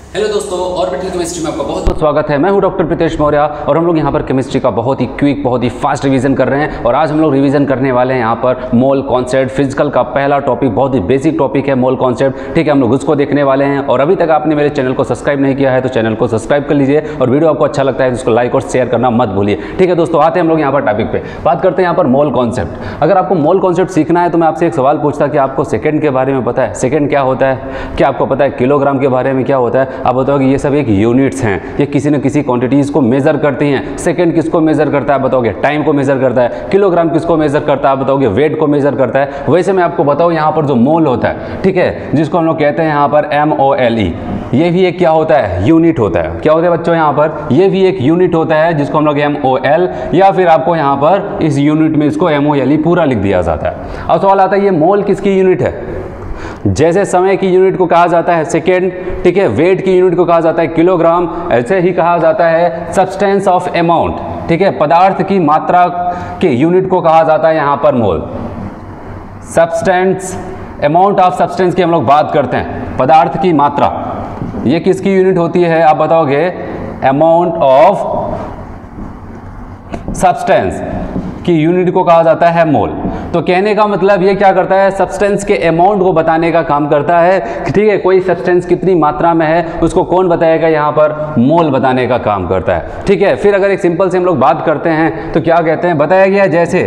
Hello दोस्तों, orbital chemistry में आपका बहुत बहुत स्वागत है। मैं हूं डॉक्टर प्रीतेश मौर्य और हम लोग यहां पर केमिस्ट्री का बहुत ही क्विक, बहुत ही फास्ट रिवीजन कर रहे हैं। और आज हम लोग रिवीजन करने वाले हैं यहां पर मोल कॉन्सेप्ट। फिजिकल का पहला टॉपिक, बहुत ही बेसिक टॉपिक है मोल कॉन्सेप्ट। ठीक है, हम लोग उसको देखने वाले हैं। और अभी तक आपने मेरे चैनल को सब्सक्राइब नहीं किया है तो चैनल को सब्सक्राइब कर लीजिए, और वीडियो आपको अच्छा लगता है तो उसको लाइक और शेयर करना मत भूलिए। ठीक है दोस्तों, आते हैं हम लोग यहाँ पर टॉपिक पे, बात करते हैं यहाँ पर मोल कॉन्सेप्ट। अगर आपको मोल कॉन्सेप्ट सीखना है तो मैं आपसे एक सवाल पूछता कि आपको सेकंड के बारे में पता है? सेकंड क्या होता है? क्या आपको पता है किलोग्राम के बारे में क्या होता है? आप बताओ कि ये सब एक यूनिट्स हैं, ये किसी न किसी क्वांटिटीज को मेजर करती हैं। सेकंड किसको मेजर करता है बताओगे? टाइम को मेजर करता है। किलोग्राम किसको मेजर करता है बताओगे? वेट को मेजर करता है। वैसे मैं आपको बताऊं यहाँ पर जो मोल होता है, ठीक है, जिसको हम लोग कहते हैं यहाँ पर MOLE, ये भी एक क्या होता है? यूनिट होता है। क्या होता है बच्चों यहाँ पर? ये भी एक यूनिट होता है जिसको हम लोग MOL, या फिर आपको यहाँ पर इस यूनिट में इसको MOLE पूरा लिख दिया जाता है। अब सवाल आता है ये मोल किसकी यूनिट है? जैसे समय की यूनिट को कहा जाता है सेकेंड, ठीक है, वेट की यूनिट को कहा जाता है किलोग्राम, ऐसे ही कहा जाता है सब्सटेंस ऑफ अमाउंट, ठीक है, पदार्थ की मात्रा के यूनिट को कहा जाता है यहाँ पर मोल। सब्सटेंस, अमाउंट ऑफ सब्सटेंस की हम लोग बात करते हैं, पदार्थ की मात्रा, ये किसकी यूनिट होती है आप बताओगे? अमाउंट ऑफ सब्सटेंस की यूनिट को कहा जाता है मोल। तो कहने का मतलब ये क्या करता है? सब्सटेंस के अमाउंट को बताने का काम करता है। ठीक है, कोई सब्सटेंस कितनी मात्रा में है उसको कौन बताएगा? यहाँ पर मोल बताने का काम करता है। ठीक है, फिर अगर एक सिंपल से हम लोग बात करते हैं तो क्या कहते हैं? बताया गया जैसे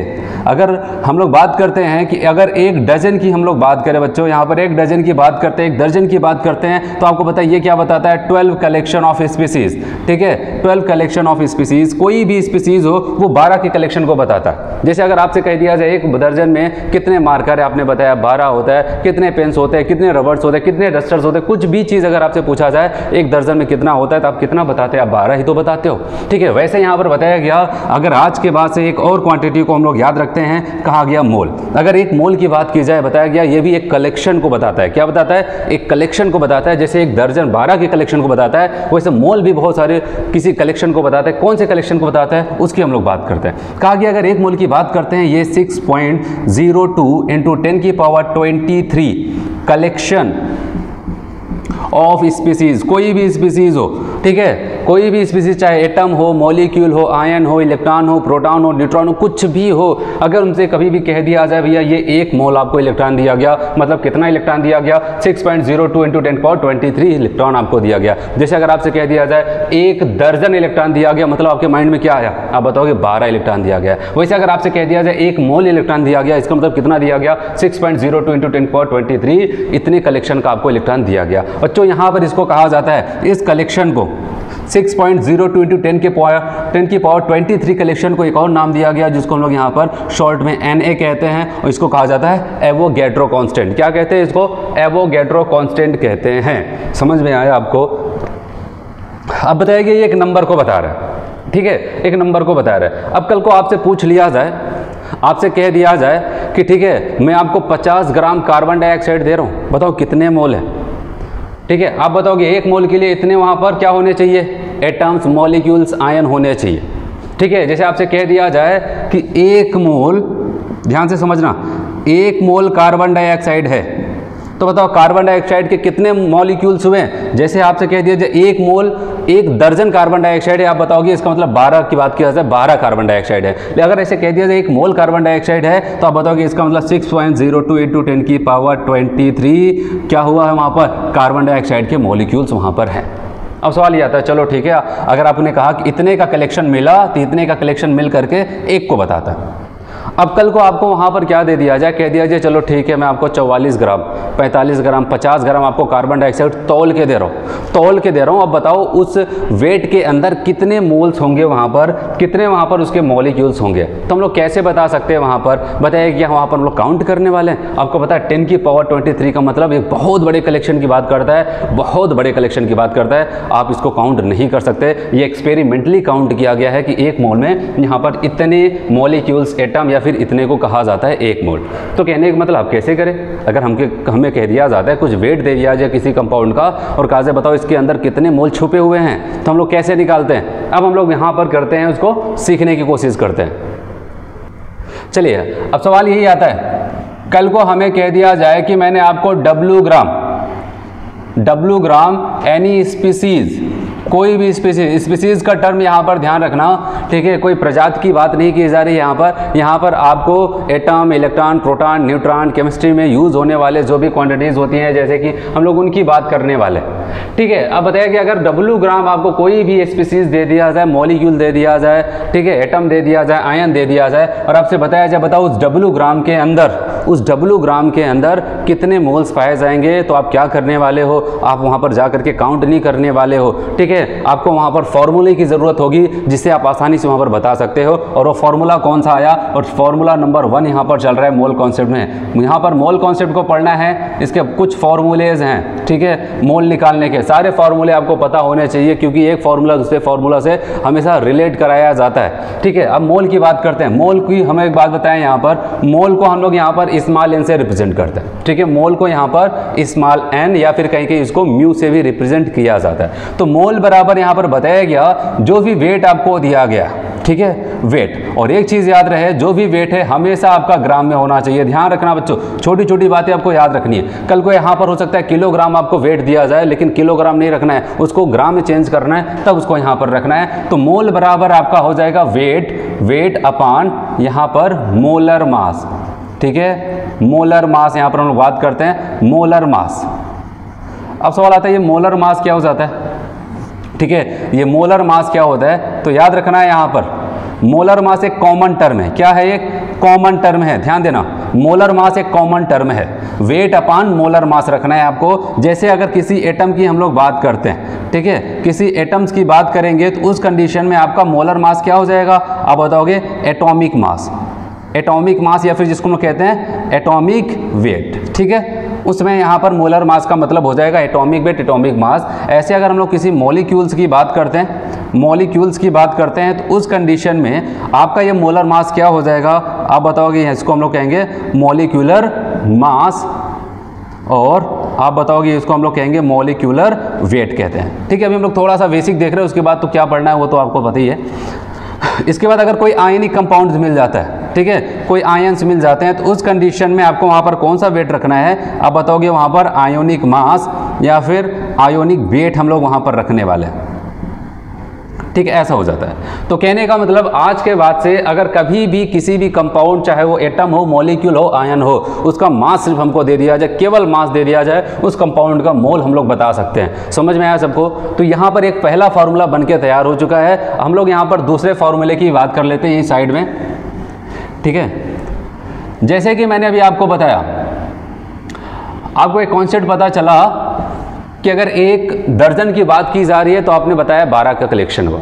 अगर हम लोग बात करते हैं कि अगर एक डजन की हम लोग बात करें बच्चों, यहाँ पर एक डजन की बात करते हैं, एक दर्जन की बात करते हैं, तो आपको पता है ये क्या बताता है? 12 कलेक्शन ऑफ स्पीसीज। ठीक है, 12 कलेक्शन ऑफ स्पीसीज, कोई भी स्पीसीज हो वो 12 के कलेक्शन को बताता है। जैसे अगर आपसे कह दिया जाए एक दर्जन में कितने मार्कर है, आपने बताया 12 होता है, कितने पेन्स होते हैं, कितने रबर्स होते हैं, कितने डस्टर्स होते हैं, कुछ भी चीज़ अगर आपसे पूछा जाए एक दर्जन में कितना होता है तो आप कितना बताते हैं? आप 12 ही तो बताते हो। ठीक है, वैसे यहाँ पर बताया गया अगर आज के बाद से एक और क्वांटिटी को हम लोग याद रखते हैं, कहा गया मोल। अगर एक मोल की बात की जाए, बताया गया ये भी एक कलेक्शन को बताता है। क्या बताता है? एक कलेक्शन को बताता है। जैसे एक दर्जन 12 के कलेक्शन को बताता है, वैसे मोल भी बहुत सारे किसी कलेक्शन को बताता है। कौन से कलेक्शन को बताता है उसकी हम लोग बात करते हैं। कहा गया अगर एक मोल की बात करते हैं, ये 6.02 इंटू 10 की पावर 23 कलेक्शन ऑफ स्पीसीज, कोई भी स्पीसीज हो, ठीक है, कोई भी स्पीसीज, चाहे एटम हो, मॉलिक्यूल हो, आयन हो, इलेक्ट्रॉन हो, प्रोटॉन हो, न्यूट्रॉन हो, कुछ भी हो, अगर उनसे कभी भी कह दिया जाए भैया ये एक मोल आपको इलेक्ट्रॉन दिया गया, मतलब कितना इलेक्ट्रॉन दिया गया? 6.02 इंटू 10 पावर 23 इलेक्ट्रॉन आपको दिया गया। जैसे अगर आपसे कह दिया जाए एक दर्जन इलेक्ट्रॉन दिया गया, मतलब आपके माइंड में क्या आया? आप बताओगे 12 इलेक्ट्रॉन दिया गया। वैसे अगर आपसे कह दिया जाए एक मोल इलेक्ट्रॉन दिया गया, इसका मतलब कितना दिया गया? 6.02 इंटू 10 पावर 23, इतने कलेक्शन का आपको इलेक्ट्रॉन दिया गया। बच्चों यहाँ पर इसको कहा जाता है, इस कलेक्शन को 6.02 इंटू 10 की पावर 23 कलेक्शन को एक और नाम दिया गया जिसको हम लोग यहाँ पर शॉर्ट में Na कहते हैं, और इसको कहा जाता है एवोगैड्रो कांस्टेंट। क्या कहते हैं इसको? एवोगैड्रो कांस्टेंट कहते हैं। समझ में आया आपको? अब बताइए ये एक नंबर को बता रहा है, ठीक है, एक नंबर को बता रहा है। अब कल को आपसे पूछ लिया जाए, आपसे कह दिया जाए कि ठीक है मैं आपको 50 ग्राम कार्बन डाइऑक्साइड दे रहा हूँ, बताओ कितने मोल है? ठीक है, आप बताओगे एक मोल के लिए इतने वहाँ पर क्या होने चाहिए? एटम्स, मॉलिक्यूल्स, आयन होने चाहिए। ठीक है, जैसे आपसे कह दिया जाए कि एक मोल, ध्यान से समझना, एक मोल कार्बन डाइऑक्साइड है, तो बताओ कार्बन डाइऑक्साइड के कितने मॉलिक्यूल्स हुए? जैसे आपसे कह दिया जाए एक मोल, एक दर्जन कार्बन डाइऑक्साइड है, आप बताओगे इसका मतलब 12 की बात की जाए 12 कार्बन डाइऑक्साइड है। लेकिन अगर ऐसे कह दिया जाए एक मोल कार्बन डाइऑक्साइड है, तो आप बताओगे इसका मतलब 6.02 इंटू 10 की पावर 23 क्या हुआ है? वहाँ पर कार्बन डाइऑक्साइड के मॉलिक्यूल्स वहाँ पर हैं। अब सवाल ये आता है, चलो ठीक है, अगर आपने कहा कि इतने का कलेक्शन मिला तो इतने का कलेक्शन मिल करके एक को बताता है। अब कल को आपको वहाँ पर क्या दे दिया जाए? कह दिया जाए चलो ठीक है मैं आपको 44 ग्राम, 45 ग्राम, 50 ग्राम आपको कार्बन डाइऑक्साइड तौल के दे रहा हूँ, तौल के दे रहा हूँ। अब बताओ उस वेट के अंदर कितने मोल्स होंगे वहाँ पर, कितने वहाँ पर उसके मॉलिक्यूल्स होंगे? तो हम लोग कैसे बता सकते हैं? वहाँ पर बताइए कि वहाँ पर हम लोग काउंट करने वाले हैं। आपको पता है 10 की पावर 23 का मतलब एक बहुत बड़े कलेक्शन की बात करता है, बहुत बड़े कलेक्शन की बात करता है। आप इसको काउंट नहीं कर सकते। ये एक्सपेरिमेंटली काउंट किया गया है कि एक मोल में यहाँ पर इतने मॉलिक्यूल्स, एटम या फिर इतने को कहा जाता है एक मोल। तो कहने का मतलब आप कैसे करें? अगर हमें कह दिया जाता है, कुछ वेट दे दिया जाए किसी कंपाउंड का और कहा जाए बताओ इसके अंदर कितने मोल छुपे हुए हैं, तो हम लोग कैसे निकालते हैं? अब हम लोग यहाँ पर करते हैं, उसको सीखने की कोशिश करते हैं। चलिए अब सवाल यही आता है, कल को हमें कह दिया जाए कि मैंने आपको W ग्राम W ग्राम एनी स्पीसीज, कोई भी स्पीसीज का टर्म यहाँ पर ध्यान रखना, ठीक है, कोई प्रजाति की बात नहीं की जा रही है यहाँ पर आपको atom, electron, proton, neutron, chemistry में यूज होने वाले जो भी क्वांटिटीज होती हैं जैसे कि हम लोग उनकी बात करने वाले, ठीक है। अब बताया कि अगर W ग्राम आपको कोई भी स्पीसीज दे दिया जाए, मॉलिक्यूल दे दिया जाए, ठीक है, एटम दे दिया जाए, आयन दे दिया जाए और आपसे बताया जाए बताओ उस W ग्राम के अंदर कितने मोल्स पाए जाएंगे, तो आप क्या करने वाले हो, आप वहाँ पर जा करके काउंट नहीं करने वाले हो, ठीक है। आपको वहाँ पर फॉर्मूले की ज़रूरत होगी जिससे आप आसानी से वहाँ पर बता सकते हो, और वो फॉर्मूला कौन सा आया, और फॉर्मूला नंबर 1 यहाँ पर चल रहा है मोल कॉन्सेप्ट में। यहाँ पर मोल कॉन्सेप्ट को पढ़ना है, इसके कुछ फॉर्मूलेज हैं, ठीक है, मोल निकालने के सारे फॉर्मूले आपको पता होने चाहिए क्योंकि एक फॉर्मूला दूसरे फॉर्मूला से हमेशा रिलेट कराया जाता है, ठीक है। अब मोल की बात करते हैं। मोल की हमें एक बात बताएं, यहाँ पर मोल को हम लोग यहाँ पर स्मॉल एन से रिप्रेजेंट करते हैं, ठीक है। मोल को यहाँ पर स्मॉल एन या फिर कहीं कहीं इसको म्यू से भी रिप्रेजेंट किया जाता है। तो मोल बराबर यहाँ पर बताया गया जो भी वेट आपको दिया गया, ठीक है, वेट। और एक चीज याद रहे, जो भी वेट है हमेशा आपका ग्राम में होना चाहिए। ध्यान रखना बच्चों, छोटी छोटी बातें आपको याद रखनी है। कल को यहाँ पर हो सकता है किलोग्राम आपको वेट दिया जाए, लेकिन किलोग्राम नहीं रखना है, उसको ग्राम में चेंज करना है, तब उसको यहाँ पर रखना है। तो मोल बराबर आपका हो जाएगा वेट अपॉन यहाँ पर मोलर मास, ठीक है। मोलर मास यहाँ पर हम लोग बात करते हैं मोलर मास। अब सवाल आता है ये मोलर मास क्या हो जाता है, ठीक है, ये मोलर मास क्या होता है, तो याद रखना है यहाँ पर मोलर मास एक कॉमन टर्म है। क्या है, एक कॉमन टर्म है, ध्यान देना, मोलर मास एक कॉमन टर्म है। वेट अपान मोलर मास रखना है आपको। जैसे अगर किसी एटम की हम लोग बात करते हैं, ठीक है, किसी एटम्स की बात करेंगे तो उस कंडीशन में आपका मोलर मास क्या हो जाएगा, आप बताओगे एटॉमिक मास, एटॉमिक मास या फिर जिसको हम कहते हैं एटॉमिक वेट, ठीक है। उसमें यहाँ पर मोलर मास का मतलब हो जाएगा एटॉमिक वेट, एटॉमिक मास। ऐसे अगर हम लोग किसी मॉलिक्यूल्स की बात करते हैं, तो उस कंडीशन में आपका ये मोलर मास क्या हो जाएगा, आप बताओगे, इसको हम लोग कहेंगे मॉलिक्यूलर मास, और आप बताओगे इसको हम लोग कहेंगे मॉलिक्यूलर वेट कहते हैं, ठीक है। अभी हम लोग थोड़ा सा बेसिक देख रहे हैं, उसके बाद तो क्या पढ़ना है वो तो आपको पता ही है। इसके बाद अगर कोई आयनिक कंपाउंड्स मिल जाता है, ठीक है, कोई आयन्स मिल जाते हैं, तो उस कंडीशन में आपको वहाँ पर कौन सा वेट रखना है, आप बताओगे वहाँ पर आयोनिक मास या फिर आयोनिक वेट हम लोग वहाँ पर रखने वाले हैं, ठीक है, ऐसा हो जाता है। तो कहने का मतलब आज के बाद से अगर कभी भी किसी भी कंपाउंड, चाहे वो एटम हो, मॉलिक्यूल हो, आयन हो, उसका मास सिर्फ हमको दे दिया जाए, केवल मास दे दिया जाए, उस कंपाउंड का मोल हम लोग बता सकते हैं। समझ में आया सबको? तो यहाँ पर एक पहला फार्मूला बन के तैयार हो चुका है। हम लोग यहाँ पर दूसरे फार्मूले की बात कर लेते हैं यही साइड में, ठीक है। जैसे कि मैंने अभी आपको बताया, आपको एक कॉन्सेप्ट पता चला कि अगर एक दर्जन की बात की जा रही है तो आपने बताया 12 का कलेक्शन हुआ।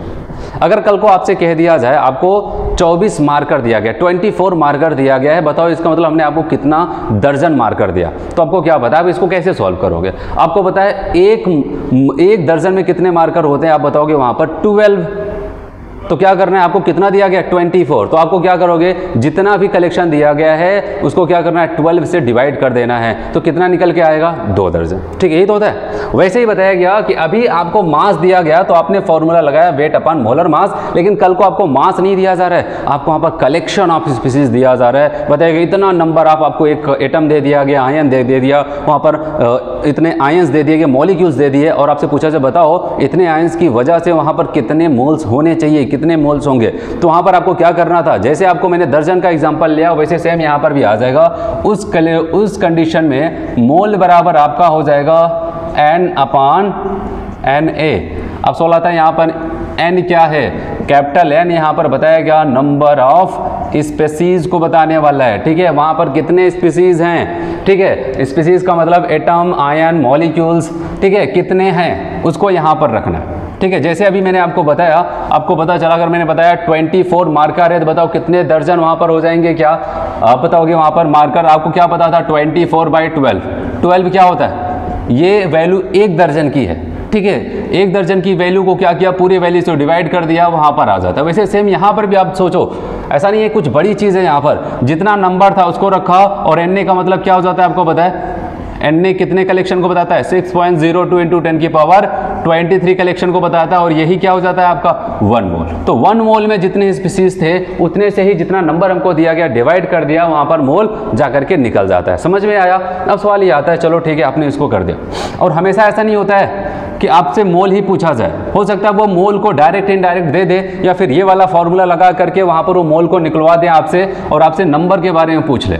अगर कल को आपसे कह दिया जाए आपको 24 मार्कर दिया गया, 24 मार्कर दिया गया है, बताओ इसका मतलब हमने आपको कितना दर्जन मार्कर दिया, तो आपको क्या पता है, आप इसको कैसे सॉल्व करोगे। आपको पता है एक दर्जन में कितने मार्कर होते हैं, आप बताओगे वहाँ पर 12। तो क्या करना है, आपको कितना दिया गया 24, तो आपको क्या करोगे, जितना भी कलेक्शन दिया गया है उसको क्या करना है 12 से डिवाइड कर देना है, तो कितना निकल के आएगा 2 दर्जन, ठीक है, यही तो होता है। वैसे ही बताया गया कि अभी आपको मास दिया गया तो आपने फॉर्मूला लगाया वेट अपॉन मोलर मास, लेकिन कल को आपको मास नहीं दिया जा रहा है, आपको वहाँ पर कलेक्शन ऑफ स्पीसीज दिया जा रहा है। बताएगा इतना नंबर आपको एक एटम दे दिया गया, आयन दे दिया, वहाँ पर इतने आयंस दे दिए गए, मॉलिक्यूल्स दे दिए, और आपसे पूछा जाए बताओ इतने आयंस की वजह से वहाँ पर कितने मोल्स होने चाहिए, कितने मोल्स होंगे। तो वहां पर आपको क्या करना था, जैसे आपको मैंने दर्जन का एग्जांपल लिया वैसे सेम यहां पर भी आ जाएगा। उस कंडीशन में मोल बराबर आपका हो जाएगा n अपॉन Na। अब सवाल आता है यहां पर n क्या है, कैपिटल N यहां पर बताया गया नंबर ऑफ स्पीसीज को बताने वाला है, ठीक है। वहां पर कितने स्पीसीज हैं, ठीक है, स्पीसीज का मतलब एटम, आयन, मॉलिक्यूल्स, ठीक है, कितने हैं उसको यहां पर रखना है, ठीक है। जैसे अभी मैंने आपको बताया, आपको पता चला, अगर मैंने बताया 24 मार्कर है तो बताओ कितने दर्जन वहां पर हो जाएंगे, क्या आप बताओगे वहां पर मार्कर, आपको क्या पता था 24/12। 12 क्या होता है, ये वैल्यू एक दर्जन की है, ठीक है। एक दर्जन की वैल्यू को क्या किया, पूरे वैल्यू से डिवाइड कर दिया, वहां पर आ जाता है। वैसे सेम यहां पर भी आप सोचो, ऐसा नहीं है कुछ बड़ी चीज है, यहां पर जितना नंबर था उसको रखा, और एन का मतलब क्या हो जाता है आपको पता है, Na कितने कलेक्शन को बताता है? 6.02 इंटू 10 की पावर 23 कलेक्शन को बताता है, और यही क्या हो जाता है आपका 1 मोल। तो 1 मोल में जितने स्पीसीज थे उतने से ही जितना नंबर हमको दिया गया डिवाइड कर दिया, वहां पर मोल जाकर के निकल जाता है। समझ में आया? अब सवाल ये आता है, चलो ठीक है आपने इसको कर दिया, और हमेशा ऐसा नहीं होता है कि आपसे मोल ही पूछा जाए, हो सकता है वो मोल को डायरेक्ट इनडायरेक्ट दे दे, या फिर ये वाला फॉर्मूला लगा करके वहां पर वो मोल को निकलवा दे आपसे और आपसे नंबर के बारे में पूछ ले।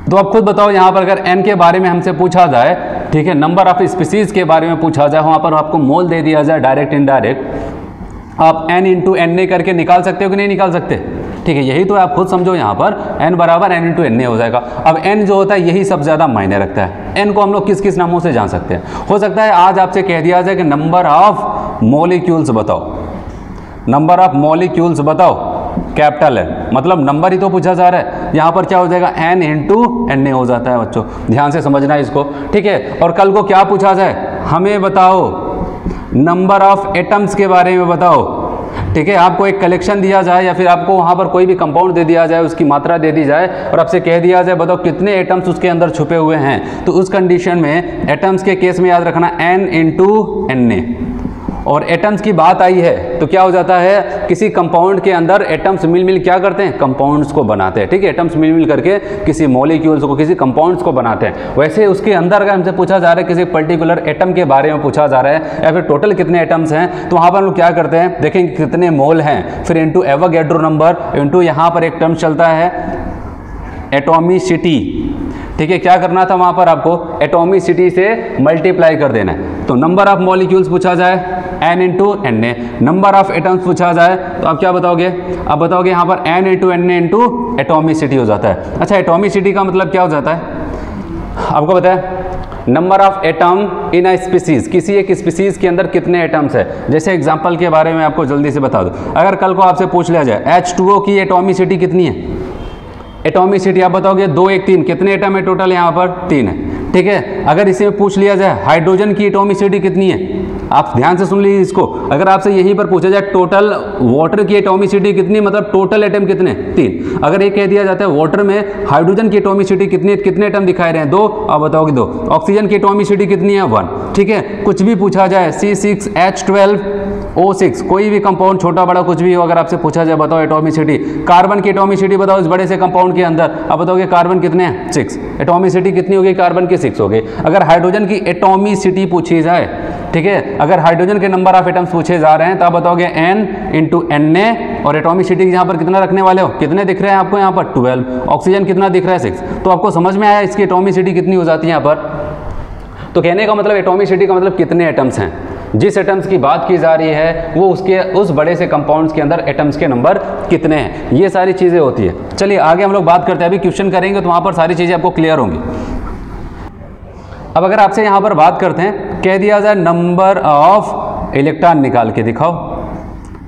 तो आप खुद बताओ, यहां पर अगर n के बारे में हमसे पूछा जाए, ठीक है, नंबर ऑफ स्पीसीज के बारे में पूछा जाए, वहां पर आपको मोल दे दिया जाए डायरेक्ट इनडायरेक्ट, आप n इंटू Na करके निकाल सकते हो कि नहीं निकाल सकते? ठीक है, यही तो आप खुद समझो, यहाँ पर n बराबर n इंटू Na हो जाएगा। अब n जो होता है यही सब ज़्यादा मायने रखता है। n को हम लोग किस किस नामों से जान सकते हैं? हो सकता है आज आपसे कह दिया जाए कि नंबर ऑफ मॉलिक्यूल्स बताओ, नंबर ऑफ मॉलिक्यूल्स बताओ, कैपिटल N, मतलब नंबर ही तो पूछा जा रहा है, यहाँ पर क्या हो जाएगा n इंटू Na हो जाता है। बच्चों ध्यान से समझना है इसको, ठीक है। और कल को क्या पूछा जाए, हमें बताओ नंबर ऑफ एटम्स के बारे में बताओ, ठीक है। आपको एक कलेक्शन दिया जाए या फिर आपको वहाँ पर कोई भी कंपाउंड दे दिया जाए, उसकी मात्रा दे दी जाए और आपसे कह दिया जाए बताओ कितने एटम्स उसके अंदर छुपे हुए हैं, तो उस कंडीशन में एटम्स के केस में याद रखना n इंटू Na, और एटम्स की बात आई है तो क्या हो जाता है, किसी कंपाउंड के अंदर एटम्स मिल क्या करते हैं, कंपाउंड्स को बनाते हैं, ठीक है। एटम्स मिल करके किसी मॉलिक्यूल्स को, किसी कंपाउंड्स को बनाते हैं। वैसे उसके अंदर अगर हमसे पूछा जा रहा है किसी पर्टिकुलर एटम के बारे में पूछा जा रहा है, या फिर टोटल कितने एटम्स हैं, तो वहाँ पर हम लोग क्या करते हैं, देखेंगे कितने मोल हैं, फिर इंटू एवोगैड्रो नंबर, इंटू यहाँ पर एक टर्म चलता है एटॉमिसिटी, ठीक है। क्या करना था वहाँ पर आपको, एटॉमिसिटी से मल्टीप्लाई कर देना है। तो नंबर ऑफ मॉलिक्यूल्स पूछा जाए n into Na, number of atoms पूछा जाए तो आप क्या बताओगे, आप बताओगे यहाँ पर n into Na into atomicity हो जाता है। अच्छा, एटॉमिसिटी का मतलब क्या हो जाता है आपको पता है, number of atom in a species, किसी एक स्पीसीज के अंदर कितने एटम्स है। जैसे एग्जांपल के बारे में आपको जल्दी से बता दूं, अगर कल को आपसे पूछ लिया जाए H2O की एटॉमिसिटी कितनी है, एटॉमिसिटी आप बताओगे 2 1 3, कितने एटम है टोटल, यहाँ पर 3 है, ठीक है। अगर इसी में पूछ लिया जाए हाइड्रोजन की एटॉमिसिटी कितनी है, आप ध्यान से सुन लीजिए इसको, अगर आपसे यहीं पर पूछा जाए टोटल वाटर की एटॉमिसिटी कितनी, मतलब टोटल एटम कितने, 3। अगर ये कह दिया जाता है वाटर में हाइड्रोजन की एटॉमिसिटी कितनी, कितने एटम दिखाए रहे हैं, 2, आप बताओगे 2। ऑक्सीजन की एटॉमिसिटी कितनी है, 1, ठीक है। कुछ भी पूछा जाए C6H12O6, कोई भी कंपाउंड छोटा बड़ा कुछ भी हो, अगर आपसे पूछा जाए बताओ एटॉमिसिटी, कार्बन की एटॉमिसिटी बताओ इस बड़े से कंपाउंड के अंदर, आप बताओगे कार्बन कितने हैं, 6, एटॉमिसिटी कितनी होगी कार्बन की, 6 हो गई। अगर हाइड्रोजन की एटॉमिसिटी पूछी जाए, ठीक है, अगर हाइड्रोजन के नंबर ऑफ एटम्स पूछे जा रहे हैं तो आप बताओगे n इंटू Na, और एटॉमिसिटी यहाँ पर कितना रखने वाले हो, कितने दिख रहे हैं आपको यहाँ पर 12, ऑक्सीजन कितना दिख रहा है 6। तो आपको समझ में आया इसकी एटॉमिसिटी कितनी हो जाती है यहाँ पर। तो कहने का मतलब एटॉमिसिटी का मतलब कितने एटम्स हैं, जिस एटम्स की बात की जा रही है वो उसके उस बड़े से कंपाउंड्स के अंदर एटम्स के नंबर कितने हैं, ये सारी चीज़ें होती है। चलिए आगे हम लोग बात करते हैं, अभी क्वेश्चन करेंगे तो वहाँ पर सारी चीज़ें आपको क्लियर होंगी। अब अगर आपसे यहाँ पर बात करते हैं, कह दिया जाए नंबर ऑफ इलेक्ट्रॉन निकाल के दिखाओ,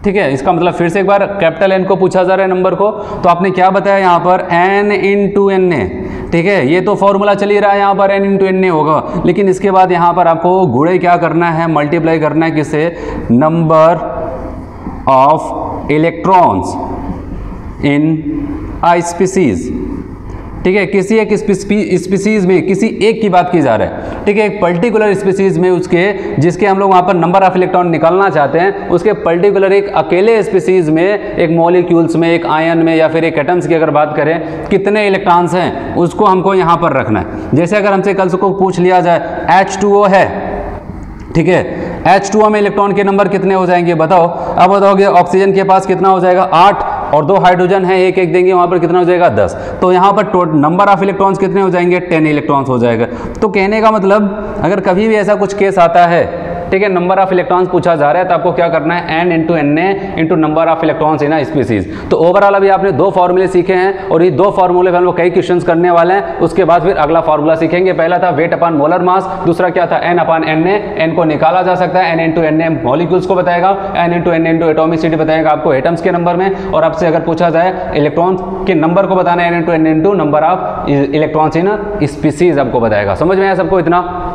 ठीक है। इसका मतलब फिर से एक बार कैपिटल N को पूछा जा रहा है नंबर को, तो आपने क्या बताया यहाँ पर n इंटू Na, ठीक है। ये तो फॉर्मूला चल ही रहा है, यहाँ पर n इंटू Na होगा, लेकिन इसके बाद यहाँ पर आपको गुणे क्या करना है, मल्टीप्लाई करना है किससे, number of electrons in a species, ठीक है। किसी एक स्पीसीज में किसी एक की बात की जा रहा है, ठीक है। एक पर्टिकुलर स्पीसीज में उसके, जिसके हम लोग वहाँ पर नंबर ऑफ इलेक्ट्रॉन निकालना चाहते हैं, उसके पर्टिकुलर एक अकेले स्पीसीज में, एक मॉलिक्यूल्स में, एक आयन में या फिर एक एटम्स की अगर बात करें, कितने इलेक्ट्रॉन्स हैं उसको हमको यहाँ पर रखना है। जैसे अगर हमसे कल को पूछ लिया जाए H2O है, ठीक है, H2O में इलेक्ट्रॉन के नंबर कितने हो जाएंगे बताओ। अब बताओगे ऑक्सीजन के पास कितना हो जाएगा 8, और 2 हाइड्रोजन है, एक एक देंगे, वहाँ पर कितना हो जाएगा 10। तो यहाँ पर नंबर ऑफ इलेक्ट्रॉन्स कितने हो जाएंगे, 10 इलेक्ट्रॉन्स हो जाएगा। तो कहने का मतलब अगर कभी भी ऐसा कुछ केस आता है, ठीक है, नंबर ऑफ इलेक्ट्रॉन्स पूछा जा रहा है, तो आपको क्या करना है, n into Na into number of electrons in a species. तो ओवरऑल अभी आपने 2 फॉर्मूले सीखे हैं, और ये 2 फॉर्मूले पे हम लोग कई क्वेश्चंस करने वाले हैं। उसके बाद फिर अगला फॉर्मूला सीखेंगे। पहला था वेट अपॉन मोलर मास, दूसरा क्या था n अपॉन Na। n को निकाला जा सकता है, n इंटू Na मॉलिक्यूल्स को बताएगा, n into Na into atomicity बताएगा आपको एटम्स के नंबर में, और आपसे अगर पूछा जाए इलेक्ट्रॉन्स के नंबर को बताना है, n into Na into number of electrons in species आपको बताएगा। समझ में आया सबको इतना?